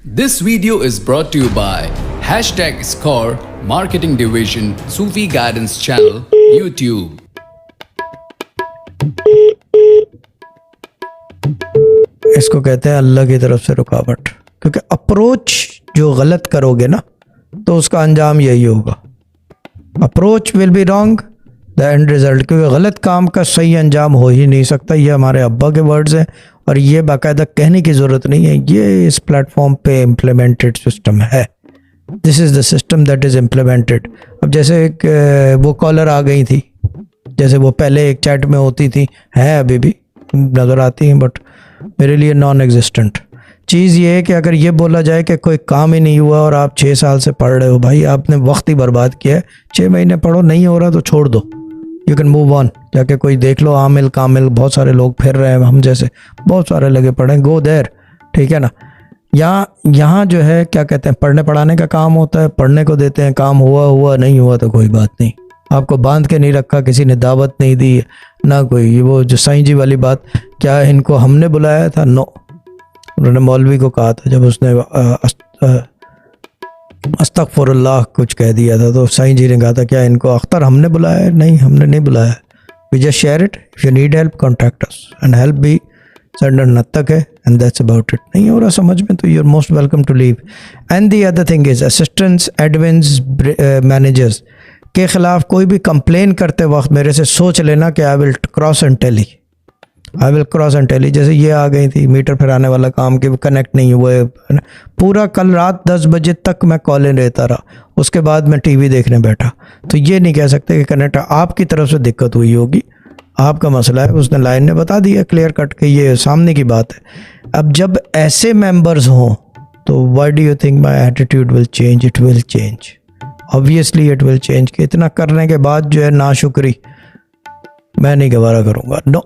This video is brought to you by #Score Marketing Division Sufi Guidance Channel YouTube. इसको कहते हैं अल्लाह की तरफ से रुकावट, क्योंकि अप्रोच जो गलत करोगे ना तो उसका अंजाम यही होगा। Approach will be wrong, the end result, क्योंकि गलत काम का सही अंजाम हो ही नहीं सकता। ये हमारे अब्बा के वर्ड्स हैं और ये बाकायदा कहने की ज़रूरत नहीं है, ये इस प्लेटफॉर्म पे इम्प्लीमेंटेड सिस्टम है। This is the system that is implemented. अब जैसे एक वो कॉलर आ गई थी, जैसे वो पहले एक चैट में होती थी, हैं अभी भी नज़र आती हैं, बट मेरे लिए नॉन एग्जिस्टेंट। चीज़ ये है कि अगर ये बोला जाए कि कोई काम ही नहीं हुआ और आप 6 साल से पढ़ रहे हो, भाई आपने वक्त ही बर्बाद किया है। 6 महीने पढ़ो, नहीं हो रहा तो छोड़ दो, यू कैन मूव ऑन। जाके कोई देख लो, आमिल कामिल बहुत सारे लोग फिर रहे हैं, हम जैसे बहुत सारे लगे पढ़े, गो देयर, ठीक है ना। यहाँ जो है क्या कहते हैं, पढ़ने पढ़ाने का काम होता है, पढ़ने को देते हैं, काम हुआ नहीं हुआ तो कोई बात नहीं। आपको बांध के नहीं रखा, किसी ने दावत नहीं दी ना कोई। वो जो साईं जी वाली बात, क्या इनको हमने बुलाया था? नो, उन्होंने मौलवी को कहा था जब उसने अस्तगफुरुल्लाह कुछ कह दिया था, तो साईं जी ने कहा था क्या इनको अख्तर हमने बुलाया? नहीं, हमने नहीं बुलाया। We just share it, if you need help contact us, and help भी सेंडर नत्तक है, एंड दैट्स अबाउट इट। नहीं हो रहा समझ में तो you are most welcome to leave. And the other thing is assistants, admins, managers के ख़िलाफ़ कोई भी कंप्लेन करते वक्त मेरे से सोच लेना कि I will cross and tally, I will cross and tally. जैसे ये आ गई थी मीटर फिराने वाला काम के कनेक्ट नहीं हुए, पूरा कल रात 10 बजे तक मैं कॉलें लेता रहा, उसके बाद मैं टीवी देखने बैठा। तो ये नहीं कह सकते कि कनेक्ट आपकी तरफ से दिक्कत हुई होगी, आपका मसला है। उसने लाइन ने बता दिया क्लियर कट के, ये सामने की बात है। अब जब ऐसे मेंबर्स हों तो why do you think my attitude will change? It will change, obviously it will change. कि इतना करने के बाद जो है नाशुक्री मैं नहीं गवारा करूँगा, नो।